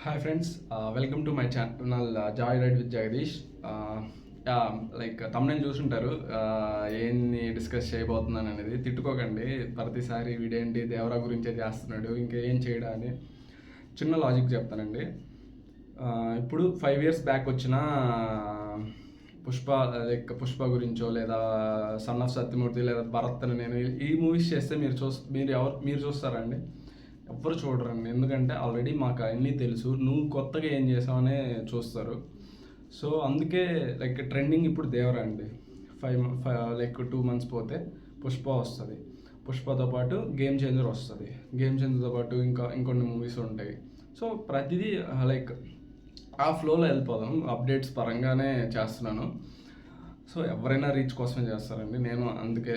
Hi friends, welcome to my channel joy ride with Jagadish. Like తమ్ముని చూసుంటారు. ఏంది discuss చేయబోతున్నాను అనేది తిట్టుకోకండి. ప్రతిసారి వీడేంటి దేవరా గురించే చేస్తున్నాడు ఇంకేం చేయడా అని. చిన్న లాజిక్ చెప్తానండి. ఇప్పుడు 5 years బ్యాక్ వచ్చిన పుష్ప, లైక్ పుష్ప గురించో లేదా సన్ ఆఫ్ సత్యమూర్తి లేదా భరత్ అని నేను ఈ మూవీస్ చేస్తే మీరు చూస్తారా అండి? ఎవ్వరు చూడరండి. ఎందుకంటే ఆల్రెడీ మాకు అన్నీ తెలుసు, నువ్వు కొత్తగా ఏం చేసావనే చూస్తారు. సో అందుకే లైక్ ట్రెండింగ్ ఇప్పుడు దేవరా అండి. 2 months పోతే పుష్ప వస్తుంది. పుష్పతో పాటు గేమ్ చేంజర్ వస్తుంది. గేమ్ చేంజర్తో పాటు ఇంకొన్ని మూవీస్ ఉంటాయి. సో ప్రతిదీ లైక్ ఆ ఫ్లోలో వెళ్ళిపోదాం. అప్డేట్స్ పరంగానే చేస్తున్నాను. సో ఎవరైనా రీచ్ కోసమే చేస్తారండి. నేను అందుకే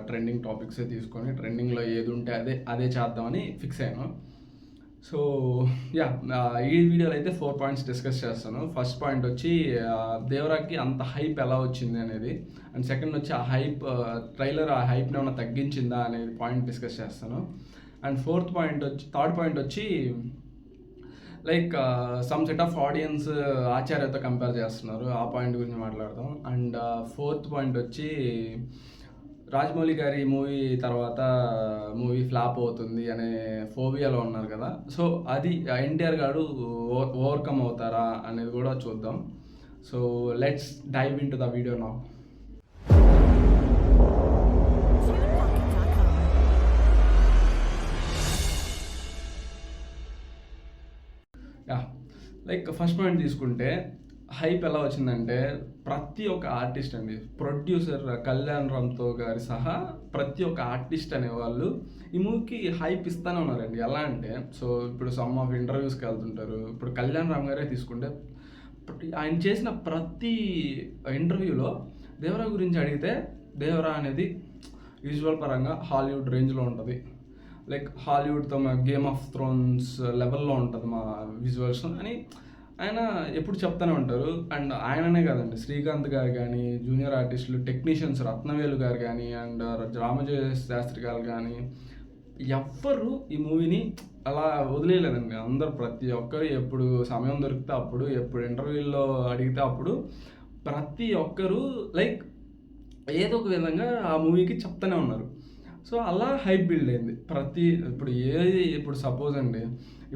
ట్రెండింగ్ టాపిక్సే తీసుకొని ట్రెండింగ్లో ఏది ఉంటే అదే చేద్దామని ఫిక్స్ అయ్యాను. సో ఈ వీడియోలో అయితే 4 points డిస్కస్ చేస్తాను. ఫస్ట్ పాయింట్ వచ్చి దేవరాకి అంత హైప్ ఎలా వచ్చింది అనేది, అండ్ సెకండ్ వచ్చి ఆ హైప్ ట్రైలర్ ఆ హైప్ని ఏమైనా తగ్గించిందా అనేది పాయింట్ డిస్కస్ చేస్తాను. అండ్ థర్డ్ పాయింట్ వచ్చి like some set of audience ఆచార్యతో కంపేర్ చేస్తున్నారు, ఆ పాయింట్ గురించి మాట్లాడదాం. అండ్ ఫోర్త్ పాయింట్ వచ్చి రాజమౌళి గారి మూవీ తర్వాత మూవీ ఫ్లాప్ అవుతుంది అనే ఫోబియాలో ఉన్నారు కదా. సో అది ఎన్టీఆర్ గారు ఓవర్కమ్ అవుతారా అనేది కూడా చూద్దాం. So let's dive into the video now. Like first point తీసుకుంటే హైప్ ఎలా వచ్చిందంటే, ప్రతి ఒక్క ఆర్టిస్ట్ అండి, ప్రొడ్యూసర్ కళ్యాణ్ రామ్తో గారి సహా ప్రతి ఒక్క ఆర్టిస్ట్ అనేవాళ్ళు ఈ మూవీకి హైప్ ఇస్తూనే ఉన్నారండి. ఎలా అంటే, సో ఇప్పుడు సమ్ ఆఫ్ ఇంటర్వ్యూస్కి వెళ్తుంటారు. ఇప్పుడు కళ్యాణ్ రామ్ గారే తీసుకుంటే ఆయన చేసిన ప్రతి ఇంటర్వ్యూలో దేవరా గురించి అడిగితే దేవరా అనేది విజువల్ పరంగా హాలీవుడ్ రేంజ్లో ఉంటుంది. లైక్ హాలీవుడ్తో మా గేమ్ ఆఫ్ థ్రోన్స్ లెవెల్లో ఉంటుంది మా విజువల్స్ అని ఆయన ఎప్పుడు చెప్తూనే ఉంటారు. అండ్ ఆయననే కాదండి, శ్రీకాంత్ గారు కానీ, జూనియర్ ఆర్టిస్టులు టెక్నీషియన్స్ రత్నవేలు గారు కానీ, అండ్ రామజయ శాస్త్రి గారు కానీ, ఎవ్వరు ఈ మూవీని అలా వదిలేయలేదండి. అందరు ప్రతి ఒక్కరు ఎప్పుడు సమయం దొరికితే అప్పుడు, ఎప్పుడు ఇంటర్వ్యూల్లో అడిగితే అప్పుడు ప్రతి ఒక్కరు లైక్ ఏదో ఒక విధంగా ఆ మూవీకి చెప్తూనే ఉన్నారు. సో అలా హైప్ బిల్డ్ అయింది.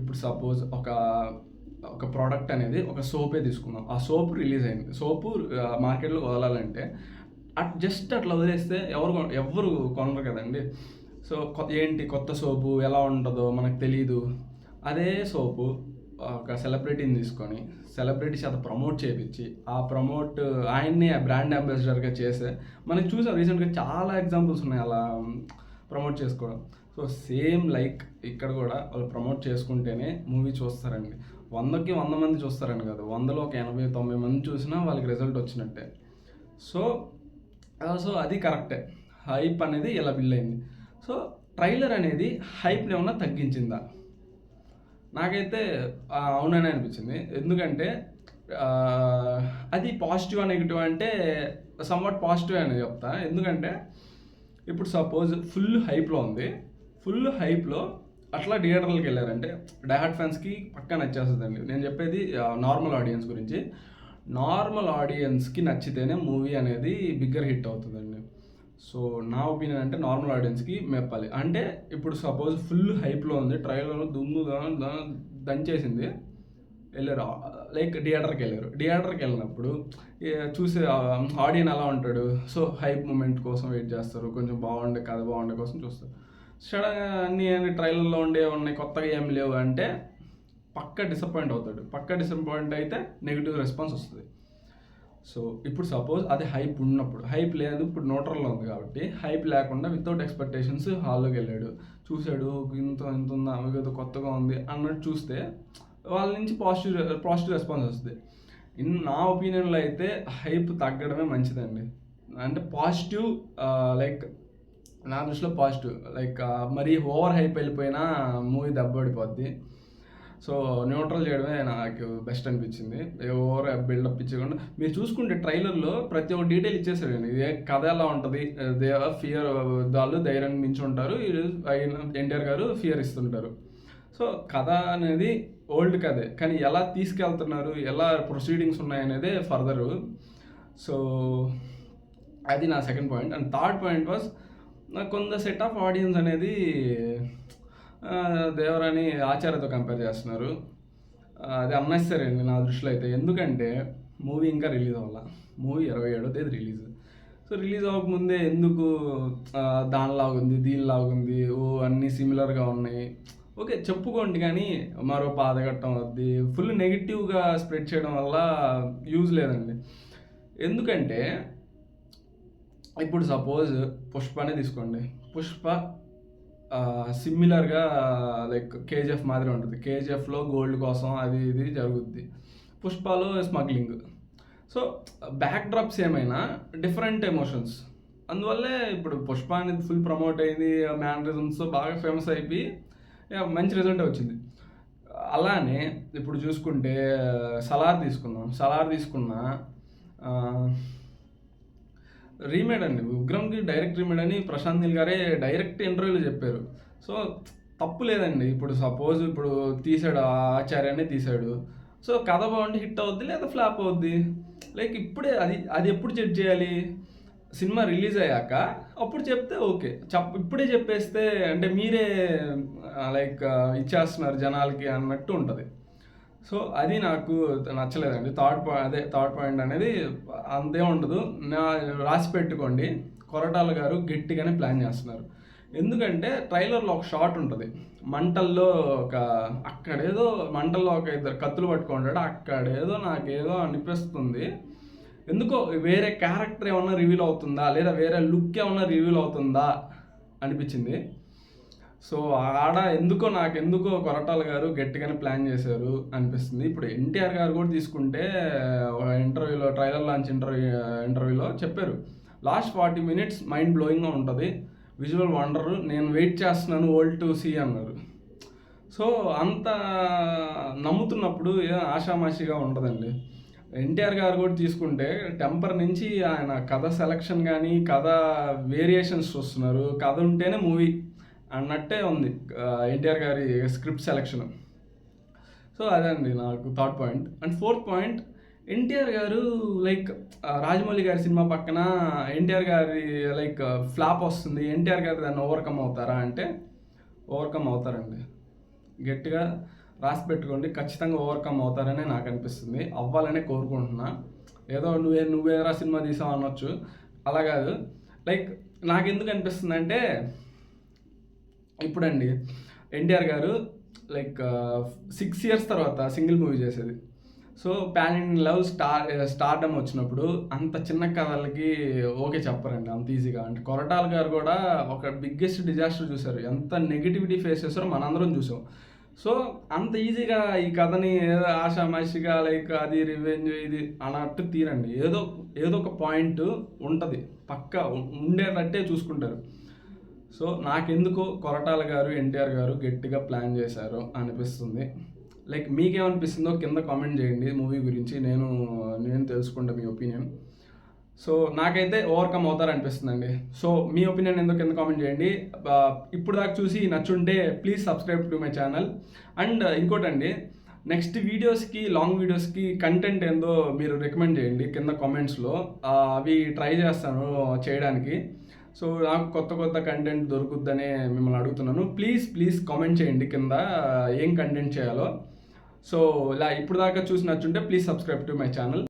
ఇప్పుడు సపోజ్ ఒక ప్రోడక్ట్ అనేది, ఒక సోపే తీసుకుందాం. ఆ సోప్ రిలీజ్ అయింది. సోపు మార్కెట్లో వదలాలంటే జస్ట్ అట్లా వదిలేస్తే ఎవరు కొనరు కదండి. సో కొత్త సోపు ఎలా ఉంటుందో మనకు తెలీదు. అదే సోపు ఒక సెలబ్రిటీని తీసుకొని సెలబ్రిటీ చేత ప్రమోట్ చేయించి ఆయన్ని బ్రాండ్ అంబాసిడర్గా చేస్తే మనకి చూసాం రీసెంట్గా చాలా ఎగ్జాంపుల్స్ ఉన్నాయి అలా ప్రమోట్ చేసుకోవడం. సో సేమ్ లైక్ ఇక్కడ కూడా వాళ్ళు ప్రమోట్ చేసుకుంటేనే మూవీ చూస్తారండి. 100కి 100 మంది చూస్తారని కాదు, 100లో ఒక 80-90 మంది చూసినా వాళ్ళకి రిజల్ట్ వచ్చినట్టే. సో అది కరెక్టే. హైప్ అనేది ఇలా బిల్డ్ అయింది. సో ట్రైలర్ అనేది హైప్ని ఏమన్నా తగ్గించిందా? నాకైతే అవుననే అనిపించింది. ఎందుకంటే అది పాజిటివ్ నెగిటివ్ అంటే సమ్వాట్ పాజిటివ్ అని చెప్తా. ఎందుకంటే ఇప్పుడు సపోజ్ ఫుల్ హైప్లో అట్లా థియేటర్లకు వెళ్ళారంటే డైహార్డ్ ఫ్యాన్స్కి పక్కా నచ్చేస్తుందండి. నేను చెప్పేది నార్మల్ ఆడియన్స్ గురించి. నార్మల్ ఆడియన్స్కి నచ్చితేనే మూవీ అనేది బిగ్గర్ హిట్ అవుతుందండి. సో నా ఒపీనియన్ అంటే నార్మల్ ఆడియన్స్కి మెప్పాలి. అంటే ఇప్పుడు సపోజ్ ఫుల్ హైప్లో ఉంది, ట్రైలర్లో దుమ్ము దంచేసింది, వెళ్ళారు లైక్ థియేటర్కి వెళ్ళినప్పుడు చూసే ఆడియన్ ఎలా ఉంటాడు? సో హైప్ మూమెంట్ కోసం వెయిట్ చేస్తారు, కొంచెం కథ బాగుండే కోసం చూస్తారు. సడన్గా అన్ని ట్రైలర్లో ఉన్నాయి, కొత్తగా ఏం లేవు అంటే పక్కా డిసప్పాయింట్ అవుతాడు. డిసప్పాయింట్ అయితే నెగిటివ్ రెస్పాన్స్ వస్తుంది. సో ఇప్పుడు సపోజ్ అది హైప్ ఉన్నప్పుడు, హైప్ లేదు, ఇప్పుడు న్యూట్రల్లో ఉంది కాబట్టి హైప్ లేకుండా వితౌట్ ఎక్స్పెక్టేషన్స్ హాల్లోకి వెళ్ళాడు, చూశాడు, ఇంత ఉందా, ఏదో కొత్తగా ఉంది అన్నట్టు చూస్తే వాళ్ళ నుంచి పాజిటివ్ రెస్పాన్స్ వస్తుంది. నా ఒపీనియన్లో అయితే హైప్ తగ్గడమే మంచిదండి. అంటే పాజిటివ్ లైక్ నా దృష్టిలో పాజిటివ్. లైక్ మరీ ఓవర్ హైప్ వెళ్ళిపోయినా మూవీ దెబ్బపడిపోద్ది. సో న్యూట్రల్ చేయడమే నాకు బెస్ట్ అనిపించింది. ఓవర్ బిల్డప్ ఇచ్చకుండా మీరు చూసుకుంటే ట్రైలర్లో ప్రతి ఒక్క డీటెయిల్ ఇచ్చేసాడండి. ఇదే కథ ఎలా ఉంటుంది, వాళ్ళు ధైర్యాన్ని మించి ఉంటారు, ఎన్టీఆర్ గారు ఫియర్ ఇస్తుంటారు. సో కథ అనేది ఓల్డ్ కథే. కానీ ఎలా తీసుకెళ్తున్నారు, ఎలా ప్రొసీడింగ్స్ ఉన్నాయనేదే ఫర్దరు. సో, అది నా second point. And third point was కొంత సెట్ ఆఫ్ ఆడియన్స్ అనేది దేవరాని ఆచార్యతో కంపేర్ చేస్తున్నారు. అది అన్నెసరీ అండి నా దృష్టిలో అయితే. ఎందుకంటే మూవీ ఇంకా రిలీజ్ అవ్వాల. మూవీ 27వ తేదీ రిలీజ్. సో రిలీజ్ అవ్వకముందే ఎందుకు దానిలాగుంది, దీనిలాగుంది, అన్నీ సిమిలర్గా ఉన్నాయి. ఓకే, చెప్పుకోండి, కానీ మరో పాదఘట్టం అవుద్ది, ఫుల్ నెగిటివ్గా స్ప్రెడ్ చేయడం వల్ల యూజ్ లేదండి. ఎందుకంటే ఇప్పుడు సపోజ్ పుష్పనే తీసుకోండి. పుష్ప సిమిలర్గా లైక్ కేజీఎఫ్ మాదిరి ఉంటుంది. కేజీఎఫ్లో గోల్డ్ కోసం అది ఇది జరుగుద్ది, పుష్పలో స్మగ్లింగ్. సో బ్యాక్ డ్రాప్స్ ఏమైనా డిఫరెంట్ ఎమోషన్స్. అందువల్లే ఇప్పుడు పుష్ప అనేది ఫుల్ ప్రమోట్ అయింది, మ్యానరిజమ్స్ బాగా ఫేమస్ అయిపోయి మంచి రిజల్ట్ వచ్చింది. అలానే ఇప్పుడు చూసుకుంటే సలార్ తీసుకున్నా రీమేడ్ అండి. ఉగ్రంకి డైరెక్ట్ రీమేడ్ అని ప్రశాంత్ నీల్ గారే డైరెక్ట్ ఇంటర్వ్యూలో చెప్పారు. సో తప్పు లేదండి. ఇప్పుడు సపోజ్ ఇప్పుడు తీసాడు, ఆచార్యనే తీసాడు. సో కథ బాగుంటే హిట్ అవుద్ది, లేదా ఫ్లాప్ అవుద్ది. లైక్ ఇప్పుడే అది ఎప్పుడు జడ్జ్ చేయాలి? సినిమా రిలీజ్ అయ్యాక అప్పుడు చెప్తే ఓకే. ఇప్పుడే చెప్పేస్తే అంటే మీరే లైక్ ఇచ్చేస్తున్నారు జనాలకి అన్నట్టు ఉంటుంది. సో అది నాకు నచ్చలేదండి. థర్డ్ పాయింట్ అనేది అంతే ఉండదు. రాసి పెట్టుకోండి, కొరటాల గారు గట్టిగానే ప్లాన్ చేస్తున్నారు. ఎందుకంటే ట్రైలర్లో ఒక షాట్ ఉంటుంది, మంటల్లో అక్కడేదో మంటల్లో ఒక ఇద్దరు కత్తులు పట్టుకుంటాడు. అక్కడేదో నాకేదో అనిపిస్తుంది, ఎందుకో వేరే క్యారెక్టర్ ఏమన్నా రివీల్ అవుతుందా, లేదా వేరే లుక్ ఏమన్నా రివీల్ అవుతుందా అనిపించింది. సో నాకెందుకో కొరటాల గారు గట్టిగానే ప్లాన్ చేశారు అనిపిస్తుంది. ఇప్పుడు ఎన్టీఆర్ గారు కూడా తీసుకుంటే ఇంటర్వ్యూలో, ట్రైలర్ లాంచ్ ఇంటర్వ్యూలో చెప్పారు, లాస్ట్ 40 minutes మైండ్ బ్లోయింగ్గా ఉంటుంది, విజువల్ వండరు, నేను వెయిట్ చేస్తున్నాను ఓల్డ్ టు సీ అన్నారు. సో అంత నమ్ముతున్నప్పుడు ఆషామాషిగా ఉండదండి. ఎన్టీఆర్ గారు కూడా తీసుకుంటే టెంపర్ నుంచి ఆయన కథ సెలక్షన్ కానీ కథ వేరియేషన్స్ చూస్తున్నారు, కథ ఉంటేనే మూవీ అన్నట్టే ఉంది ఎన్టీఆర్ గారి స్క్రిప్ట్ సెలక్షన్. సో అదండి నాకు third point. And fourth point, NTR గారు లైక్ రాజమౌళి గారి సినిమా పక్కన ఎన్టీఆర్ గారి లైక్ ఫ్లాప్ వస్తుంది, ఎన్టీఆర్ గారు దాన్ని ఓవర్కమ్ అవుతారా అంటే ఓవర్కమ్ అవుతారండి. గట్టిగా రాసి పెట్టుకోండి, ఖచ్చితంగా ఓవర్కమ్ అవుతారనే నాకు అనిపిస్తుంది. అవ్వాలనే కోరుకుంటున్నా. ఏదో నువ్వేరా సినిమా తీసావు అనొచ్చు, అలా కాదు. లైక్ నాకు ఎందుకు అనిపిస్తుంది అంటే, ఇప్పుడండి ఎన్టీఆర్ గారు లైక్ 6 years తర్వాత సింగిల్ మూవీ చేసేది. So pan Indian level stardom వచ్చినప్పుడు అంత చిన్న కథలకి ఓకే చెప్పరండి అంత ఈజీగా. అంటే కొరటాల గారు కూడా ఒక బిగ్గెస్ట్ డిజాస్టర్ చూశారు, ఎంత నెగిటివిటీ ఫేస్ చేస్తారో మనందరం చూసాం. సో అంత ఈజీగా ఈ కథని ఏదో ఆషామాషిగా లైక్ అది రివెంజ్ ఇది అన్నట్టు తీరండి. ఏదో ఒక పాయింట్ ఉంటుంది, పక్కా ఉండేటట్టే చూసుకుంటారు. సో నాకెందుకో కొరటాల గారు, ఎన్టీఆర్ గారు గట్టిగా ప్లాన్ చేశారు అనిపిస్తుంది. లైక్ మీకేమనిపిస్తుందో కింద కామెంట్ చేయండి మూవీ గురించి, నేను తెలుసుకుంటా మీ ఒపీనియన్. సో నాకైతే ఓవర్కమ్ అవుతారనిపిస్తుందండి. సో మీ ఒపీనియన్ ఎందుకు కింద కామెంట్ చేయండి. ఇప్పుడు దాకా చూసి నచ్చుంటే please subscribe to my channel. And ఇంకోటండి, నెక్స్ట్ వీడియోస్కి, లాంగ్ వీడియోస్కి కంటెంట్ ఏందో మీరు రికమెండ్ చేయండి కింద కామెంట్స్లో. అవి ట్రై చేస్తాను చేయడానికి. సో నాకు కొత్త కంటెంట్ దొరుకుద్దనే మిమ్మల్ని అడుగుతున్నాను. ప్లీజ్ కామెంట్ చేయండి కింద ఏం కంటెంట్ చేయాలో. సో ఇలా ఇప్పుడు దాకా చూసి నచ్చుంటే please subscribe to my channel.